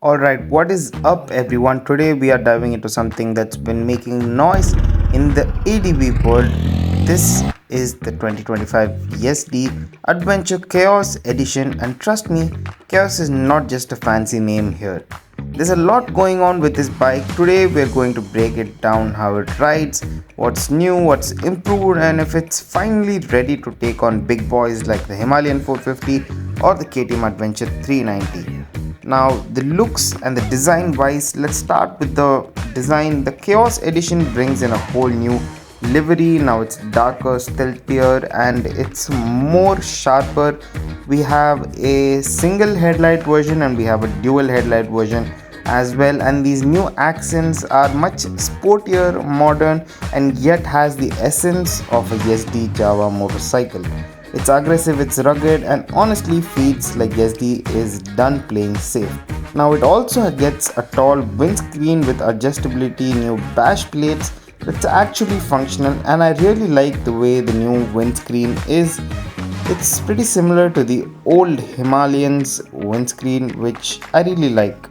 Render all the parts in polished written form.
Alright, what is up everyone? Today we are diving into something that's been making noise in the ADV world. This is the 2025 YEZDI Adventure Chaos Edition, and trust me, Chaos is not just a fancy name here. There's a lot going on with this bike. Today we're going to break it down, how it rides, what's new, what's improved, and if it's finally ready to take on big boys like the Himalayan 450 or the KTM Adventure 390. Now, the looks and the design wise, let's start with the design. The Chaos Edition brings in a whole new livery. Now it's darker, stealthier, and it's more sharper. We have a single headlight version and we have a dual headlight version as well, and these new accents are much sportier, modern, and yet has the essence of a YEZDI Jawa motorcycle. It's aggressive, it's rugged, and honestly feels like YEZDI is done playing safe. Now it also gets a tall windscreen with adjustability, new bash plates that's actually functional, and I really like the way the new windscreen is. It's pretty similar to the old Himalayan's windscreen, which I really like.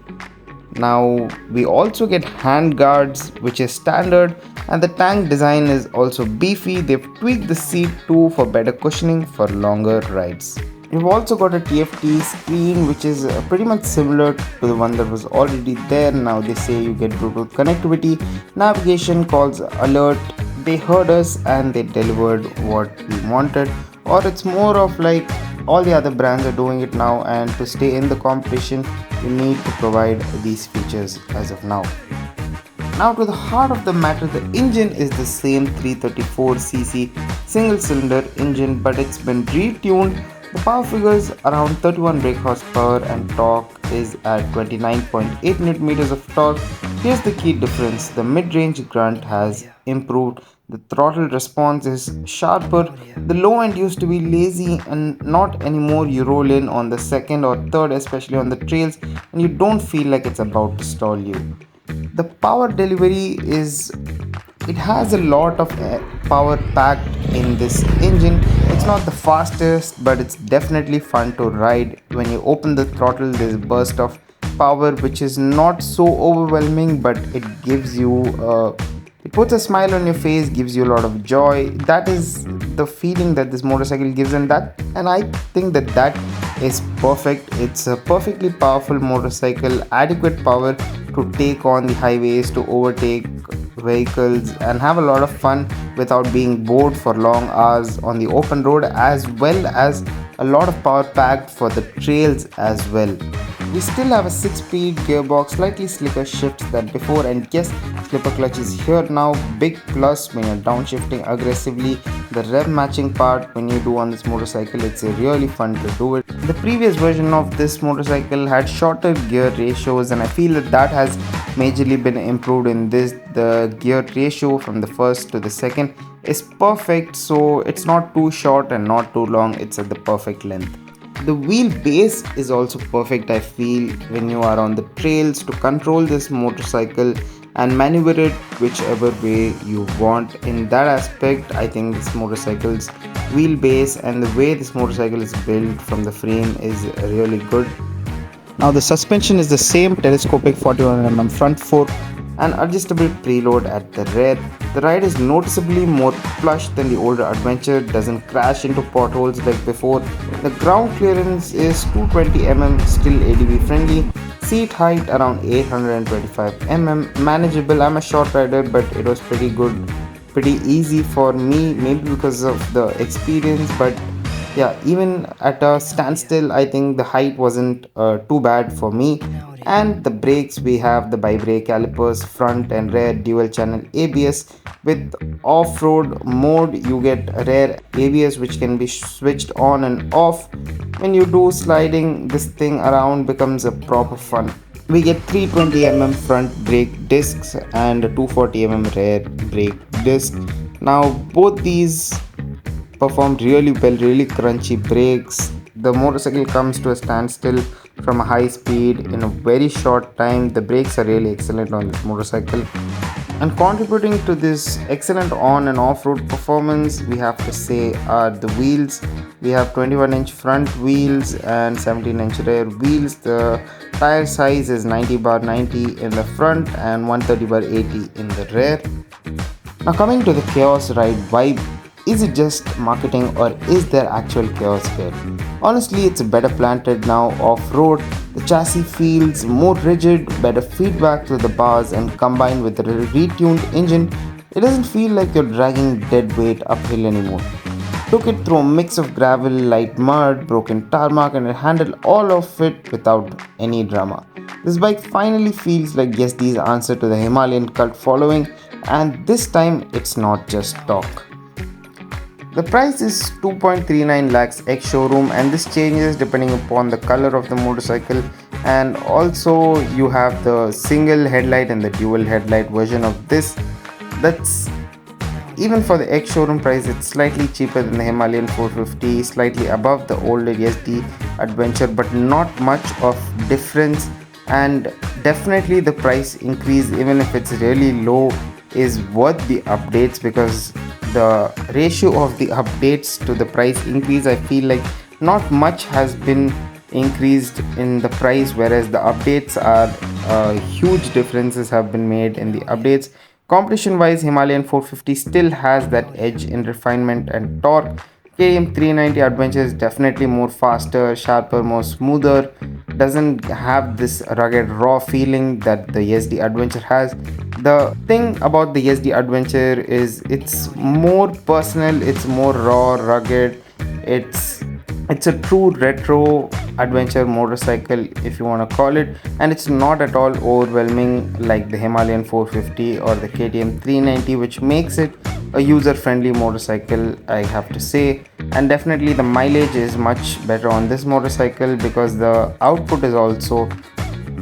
Now we also get hand guards, which is standard, and the tank design is also beefy. They've tweaked the seat too for better cushioning for longer rides. We've also got a TFT screen, which is pretty much similar to the one that was already there. Now they say you get Bluetooth connectivity, navigation, calls, alert. They heard us and they delivered what we wanted. Or it's more of like all the other brands are doing it now, and to stay in the competition you need to provide these features as of now. Now to the heart of the matter, the engine is the same 334cc single cylinder engine, but it's been retuned. The power figures around 31 brake horsepower and torque is at 29.8 Nm of torque. Here's the key difference: the mid-range grunt has improved. The throttle response is sharper. The low end used to be lazy and not anymore. You roll in on the second or third, especially on the trails, and you don't feel like it's about to stall you. The power delivery is, it has a lot of power packed in this engine. It's not the fastest, but it's definitely fun to ride. When you open the throttle, there's a burst of power which is not so overwhelming, but it gives you it puts a smile on your face, gives you a lot of joy. That is the feeling that this motorcycle gives, and I think that is perfect. It's a perfectly powerful motorcycle, adequate power to take on the highways, to overtake vehicles and have a lot of fun without being bored for long hours on the open road, as well as a lot of power packed for the trails as well. We still have a 6-speed gearbox, slightly slicker shifts than before, and yes, slipper clutch is here now. Big plus when you're downshifting aggressively. The rev matching part when you do on this motorcycle, it's really fun to do it. The previous version of this motorcycle had shorter gear ratios, and I feel that has majorly been improved in this. The gear ratio from the first to the second is perfect, so it's not too short and not too long. It's at the perfect length. The wheelbase is also perfect, I feel, when you are on the trails to control this motorcycle and maneuver it whichever way you want. In that aspect, I think this motorcycle's wheelbase and the way this motorcycle is built from the frame is really good. Now the suspension is the same, telescopic 41mm front fork and adjustable preload at the rear. The ride is noticeably more plush than the older Adventure, doesn't crash into potholes like before. The ground clearance is 220mm, still ADV friendly. Seat height around 825mm, manageable. I'm a short rider, but it was pretty good, pretty easy for me, maybe because of the experience, but yeah, even at a standstill I think the height wasn't too bad for me. And the brakes, we have the bi-brake calipers, front and rear dual channel ABS. With off-road mode you get rear ABS, which can be switched on and off. When you do sliding, this thing around becomes a proper fun. We get 320mm front brake discs and a 240mm rear brake disc. Now both these performed really well, really crunchy brakes. The motorcycle comes to a standstill from a high speed in a very short time. The brakes are really excellent on this motorcycle. And contributing to this excellent on and off-road performance, we have to say are the wheels. We have 21-inch front wheels and 17-inch rear wheels. The tire size is 90 bar 90 in the front and 130 bar 80 in the rear. Now coming to the Chaos ride vibe, is it just marketing or is there actual chaos here? Honestly, it's better planted now off-road. The chassis feels more rigid, better feedback through the bars, and combined with the retuned engine, it doesn't feel like you're dragging dead weight uphill anymore. Took it through a mix of gravel, light mud, broken tarmac, and it handled all of it without any drama. This bike finally feels like YEZDI's answer to the Himalayan cult following, and this time it's not just talk. The price is 2.39 lakhs ex showroom, and this changes depending upon the color of the motorcycle, and also you have the single headlight and the dual headlight version of this. That's even for the ex showroom price, it's slightly cheaper than the Himalayan 450, slightly above the older YEZDI Adventure, but not much of difference. And definitely the price increase, even if it's really low, is worth the updates, because the ratio of the updates to the price increase, I feel like not much has been increased in the price, whereas the updates are huge differences have been made in the updates. Competition wise, Himalayan 450 still has that edge in refinement and torque. KM 390 Adventure is definitely more faster, sharper, more smoother, doesn't have this rugged raw feeling that the YEZDI Adventure has. The thing about the YEZDI Adventure is it's more personal, it's more raw, rugged. It's a true retro adventure motorcycle, if you want to call it, and it's not at all overwhelming like the Himalayan 450 or the KTM 390, which makes it a user friendly motorcycle, I have to say. And definitely the mileage is much better on this motorcycle because the output is also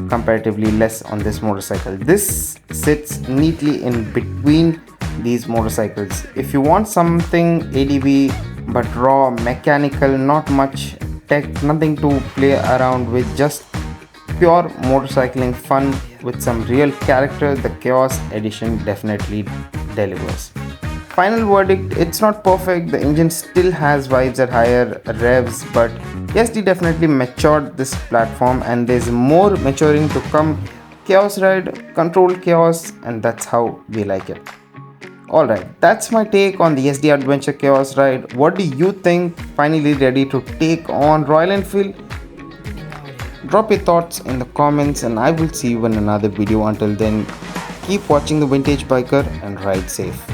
comparatively less on this motorcycle. This sits neatly in between these motorcycles. If you want something ADV but raw, mechanical, not much tech, nothing to play around with, just pure motorcycling fun with some real character, the Chaos edition definitely delivers. Final verdict, it's not perfect, the engine still has vibes at higher revs, but YEZDI definitely matured this platform and there's more maturing to come. Chaos ride, controlled chaos, and that's how we like it. Alright, that's my take on the YEZDI Adventure Chaos ride. What do you think? Finally ready to take on Royal Enfield? Drop your thoughts in the comments and I will see you in another video. Until then, keep watching the Vintage Biker and ride safe.